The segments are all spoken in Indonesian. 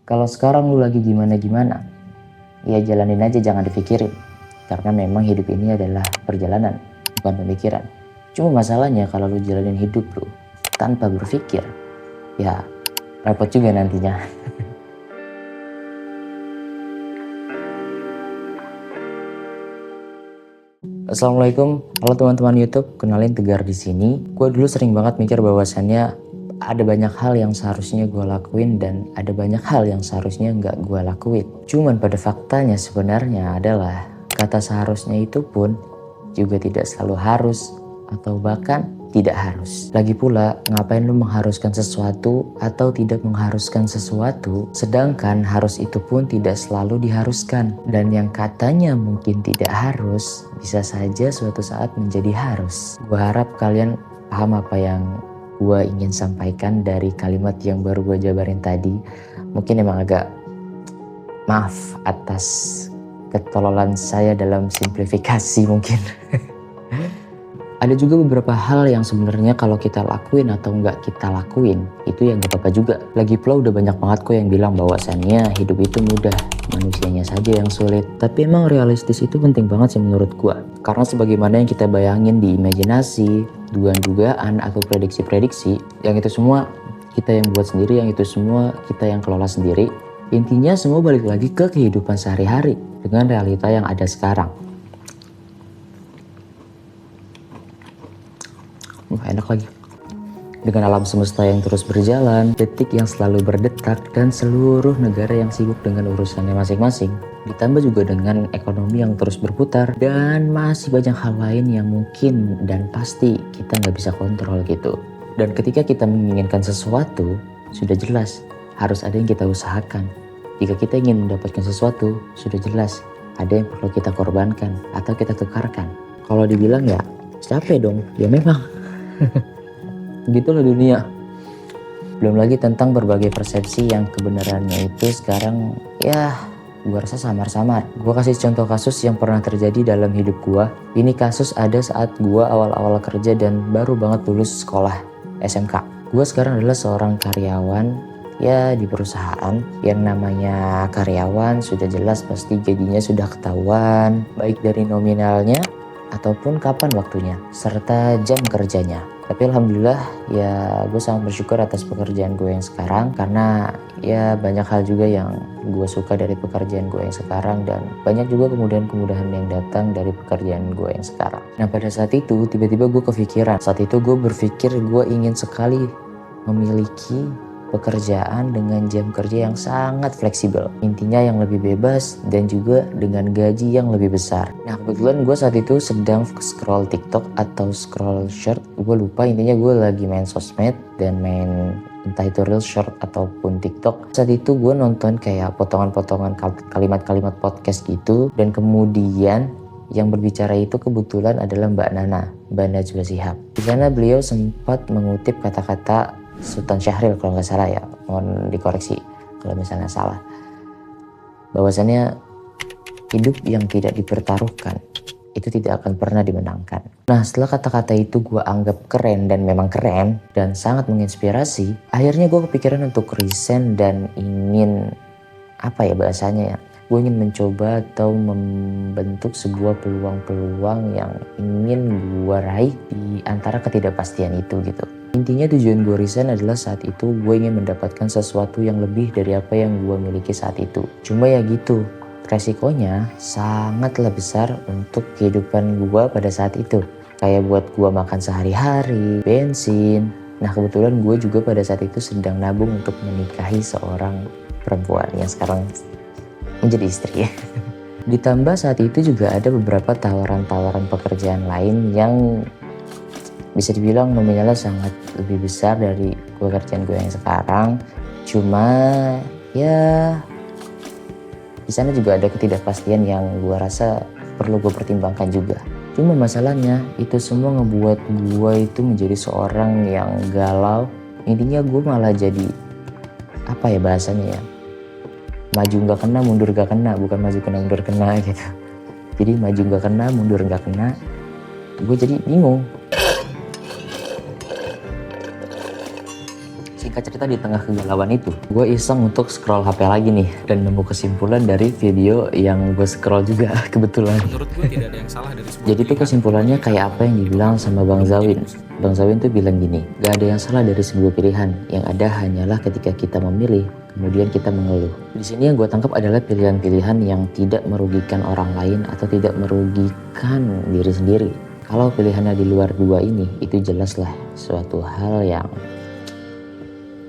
Kalau sekarang lu lagi gimana-gimana, ya jalanin aja, jangan dipikirin. Karena memang hidup ini adalah perjalanan, bukan pemikiran. Cuma masalahnya kalau lu jalanin hidup lu tanpa berpikir, ya repot juga nantinya. Assalamualaikum, halo teman-teman YouTube, kenalin Tegar di sini. Gue dulu sering banget mikir bahwasannya ada banyak hal yang seharusnya gue lakuin dan ada banyak hal yang seharusnya nggak gue lakuin. Cuman pada faktanya sebenarnya adalah kata seharusnya itu pun juga tidak selalu harus atau bahkan tidak harus. Lagi pula, ngapain lu mengharuskan sesuatu atau tidak mengharuskan sesuatu, sedangkan harus itu pun tidak selalu diharuskan. Dan yang katanya mungkin tidak harus, bisa saja suatu saat menjadi harus. Gue harap kalian paham apa yang gue ingin sampaikan dari kalimat yang baru gue jabarin tadi. Mungkin emang agak maaf atas ketololan saya dalam simplifikasi mungkin. Ada juga beberapa hal yang sebenarnya kalau kita lakuin atau nggak kita lakuin, itu ya nggak apa-apa juga. Lagi pula udah banyak banget kok yang bilang bahwasannya hidup itu mudah, manusianya saja yang sulit. Tapi emang realistis itu penting banget sih menurut gua. Karena sebagaimana yang kita bayangin di imajinasi, dugaan-dugaan atau prediksi-prediksi, yang itu semua kita yang buat sendiri, yang itu semua kita yang kelola sendiri. Intinya semua balik lagi ke kehidupan sehari-hari dengan realita yang ada sekarang. Enak lagi. Dengan alam semesta yang terus berjalan, detik yang selalu berdetak, dan seluruh negara yang sibuk dengan urusannya masing-masing. Ditambah juga dengan ekonomi yang terus berputar, dan masih banyak hal lain yang mungkin dan pasti kita nggak bisa kontrol gitu. Dan ketika kita menginginkan sesuatu, sudah jelas harus ada yang kita usahakan. Jika kita ingin mendapatkan sesuatu, sudah jelas ada yang perlu kita korbankan atau kita tukarkan. Kalau dibilang ya capek dong, ya memang. Begitulah dunia. Belum lagi tentang berbagai persepsi yang kebenarannya itu sekarang ya gue rasa samar-samar. Gue kasih contoh kasus yang pernah terjadi dalam hidup gue. Ini kasus ada saat gue awal-awal kerja dan baru banget lulus sekolah SMK. Gue sekarang adalah seorang karyawan ya di perusahaan. Yang namanya karyawan sudah jelas pasti gajinya sudah ketahuan, baik dari nominalnya ataupun kapan waktunya, serta jam kerjanya. Tapi alhamdulillah ya gue sangat bersyukur atas pekerjaan gue yang sekarang. Karena ya banyak hal juga yang gue suka dari pekerjaan gue yang sekarang. Dan banyak juga kemudahan-kemudahan yang datang dari pekerjaan gue yang sekarang. Nah pada saat itu tiba-tiba gue kepikiran. Saat itu gue berpikir gue ingin sekali memiliki pekerjaan dengan jam kerja yang sangat fleksibel. Intinya yang lebih bebas dan juga dengan gaji yang lebih besar. Nah kebetulan gue saat itu sedang scroll TikTok atau scroll short. Gue lupa, intinya gue lagi main sosmed dan main entah itu real short ataupun TikTok. Saat itu gue nonton kayak potongan-potongan kalimat-kalimat podcast gitu. Dan kemudian yang berbicara itu kebetulan adalah Mbak Nana, Mbak Najwa Shihab. Di sana beliau sempat mengutip kata-kata Sultan Syahrir kalau nggak salah ya, mohon dikoreksi kalau misalnya salah. Bahwasannya hidup yang tidak dipertaruhkan itu tidak akan pernah dimenangkan. Nah setelah kata-kata itu gue anggap keren dan memang keren dan sangat menginspirasi, akhirnya gue kepikiran untuk resign dan ingin apa ya bahasanya ya, gue ingin mencoba atau membentuk sebuah peluang-peluang yang ingin gue raih di antara ketidakpastian itu gitu. Intinya tujuan gue resign adalah saat itu gue ingin mendapatkan sesuatu yang lebih dari apa yang gue miliki saat itu. Cuma ya gitu, resikonya sangatlah besar untuk kehidupan gue pada saat itu. Kayak buat gue makan sehari-hari, bensin. Nah kebetulan gue juga pada saat itu sedang nabung untuk menikahi seorang perempuan yang sekarang menjadi istri. Ditambah saat itu juga ada beberapa tawaran-tawaran pekerjaan lain yang bisa dibilang nominalnya sangat lebih besar dari pekerjaan gue yang sekarang. Cuma ya di sana juga ada ketidakpastian yang gue rasa perlu gue pertimbangkan juga. Cuma masalahnya itu semua ngebuat gue itu menjadi seorang yang galau. Intinya gue malah jadi apa ya bahasanya ya, maju nggak kena, mundur nggak kena, bukan maju kena, mundur kena gitu. Jadi maju nggak kena, mundur nggak kena. Gue jadi bingung. Singkat cerita, di tengah kegalauan itu, gue iseng untuk scroll HP lagi nih dan nemu kesimpulan dari video yang gue scroll juga kebetulan. Menurut gue tidak ada yang salah dari sebuah Jadi tuh kesimpulannya kayak apa yang dibilang sama Bang Zawin. Bang Zawin tuh bilang gini, gak ada yang salah dari sebuah pilihan, yang ada hanyalah ketika kita memilih, kemudian kita mengeluh. Di sini yang gue tangkap adalah pilihan-pilihan yang tidak merugikan orang lain atau tidak merugikan diri sendiri. Kalau pilihannya di luar dua ini, itu jelaslah suatu hal yang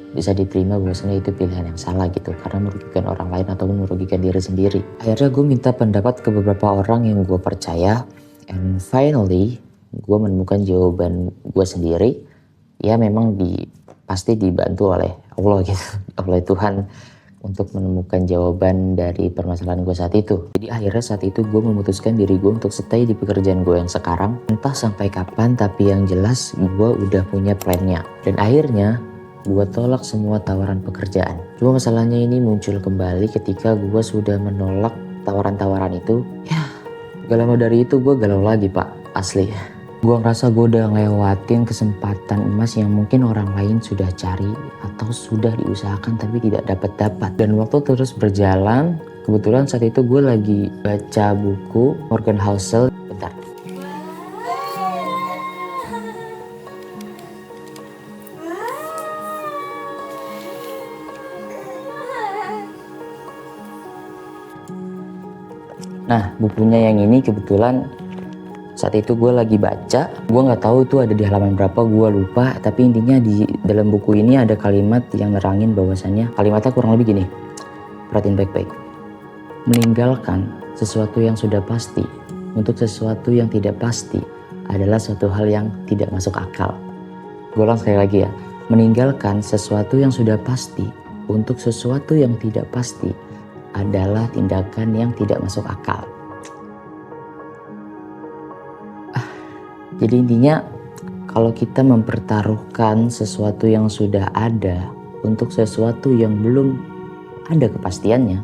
bisa diterima bahwasanya itu pilihan yang salah gitu, karena merugikan orang lain ataupun merugikan diri sendiri. Akhirnya gue minta pendapat ke beberapa orang yang gue percaya, and finally gue menemukan jawaban gue sendiri. Ya memang pasti dibantu oleh Allah gitu, oleh Tuhan untuk menemukan jawaban dari permasalahan gue saat itu. Jadi akhirnya saat itu gue memutuskan diri gue untuk stay di pekerjaan gue yang sekarang. Entah sampai kapan, tapi yang jelas gue udah punya plannya. Dan akhirnya gue tolak semua tawaran pekerjaan. Cuma masalahnya ini muncul kembali ketika gue sudah menolak tawaran-tawaran itu. Ya, gak lama dari itu gue galau lagi pak, asli. Gue ngerasa gue udah ngelewatin kesempatan emas yang mungkin orang lain sudah cari atau sudah diusahakan tapi tidak dapat. Dan waktu terus berjalan, kebetulan saat itu gue lagi baca buku Morgan Housel. Bentar. Nah, bukunya yang ini kebetulan saat itu gue lagi baca. Gue nggak tahu itu ada di halaman berapa, gue lupa. Tapi intinya di dalam buku ini ada kalimat yang nerangin bahwasannya, kalimatnya kurang lebih gini. Perhatiin baik-baik. Meninggalkan sesuatu yang sudah pasti untuk sesuatu yang tidak pasti adalah suatu hal yang tidak masuk akal. Gue ulang sekali lagi ya. Meninggalkan sesuatu yang sudah pasti untuk sesuatu yang tidak pasti adalah tindakan yang tidak masuk akal. Jadi intinya, kalau kita mempertaruhkan sesuatu yang sudah ada untuk sesuatu yang belum ada kepastiannya,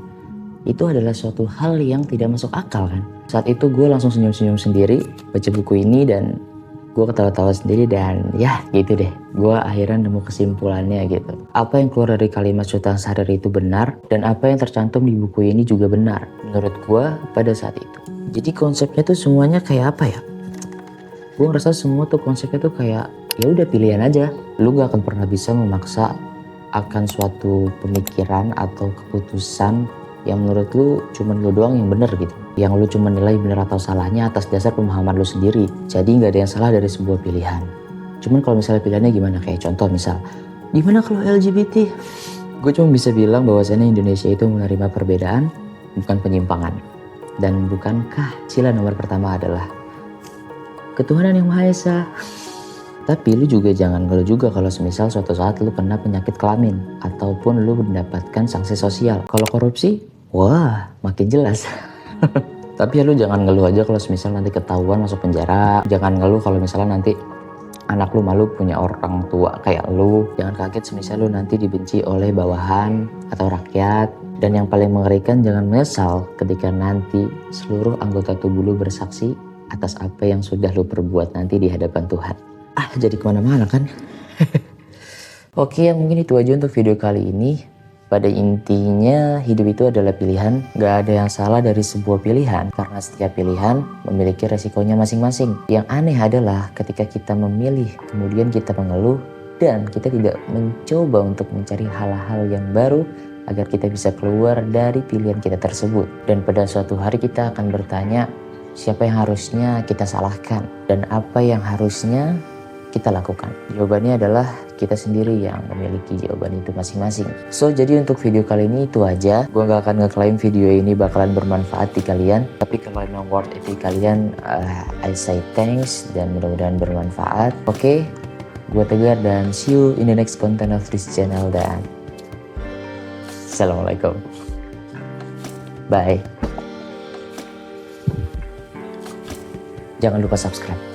itu adalah suatu hal yang tidak masuk akal kan. Saat itu gue langsung senyum-senyum sendiri baca buku ini, dan gue ketawa-tawa sendiri, dan ya gitu deh, gue akhirnya nemu kesimpulannya gitu. Apa yang keluar dari kalimat Sultan Syahrir itu benar, dan apa yang tercantum di buku ini juga benar menurut gue pada saat itu. Jadi konsepnya tuh semuanya kayak apa ya, gue ngerasa semua tuh konsepnya tuh kayak ya udah pilihan aja. Lu gak akan pernah bisa memaksa akan suatu pemikiran atau keputusan yang menurut lu cuman lu doang yang bener gitu, yang lu cuma nilai bener atau salahnya atas dasar pemahaman lu sendiri. Jadi gak ada yang salah dari sebuah pilihan. Cuman kalau misalnya pilihannya gimana, kayak contoh misal, gimana kalau LGBT? Gue cuma bisa bilang bahwasannya Indonesia itu menerima perbedaan, bukan penyimpangan. Dan bukankah sila nomor pertama adalah ketuhanan yang Maha Esa? Tapi lu juga jangan ngeluh juga kalau semisal suatu saat lu kena penyakit kelamin ataupun lu mendapatkan sanksi sosial. Kalau korupsi, wah makin jelas. Tapi ya lu jangan ngeluh aja kalau semisal nanti ketahuan masuk penjara. Jangan ngeluh kalau misalnya nanti anak lu malu punya orang tua kayak lu. Jangan kaget semisal lu nanti dibenci oleh bawahan atau rakyat. Dan yang paling mengerikan, jangan menyesal ketika nanti seluruh anggota tubuh lu bersaksi atas apa yang sudah lu perbuat nanti di hadapan Tuhan. Jadi kemana-mana kan. Oke, mungkin itu aja untuk video kali ini. Pada intinya, hidup itu adalah pilihan. Gak ada yang salah dari sebuah pilihan, karena setiap pilihan memiliki resikonya masing-masing. Yang aneh adalah ketika kita memilih, kemudian kita mengeluh, dan kita tidak mencoba untuk mencari hal-hal yang baru agar kita bisa keluar dari pilihan kita tersebut. Dan pada suatu hari kita akan bertanya, siapa yang harusnya kita salahkan dan apa yang harusnya kita lakukan. Jawabannya adalah kita sendiri yang memiliki jawaban itu masing-masing. So, jadi untuk video kali ini itu aja. Gue gak akan ngeklaim video ini bakalan bermanfaat di kalian. Tapi kalau emang worth it di kalian, I say thanks dan mudah-mudahan bermanfaat. Oke, gue Tegar dan see you in the next content of this channel, dan Assalamualaikum. Bye. Jangan lupa subscribe.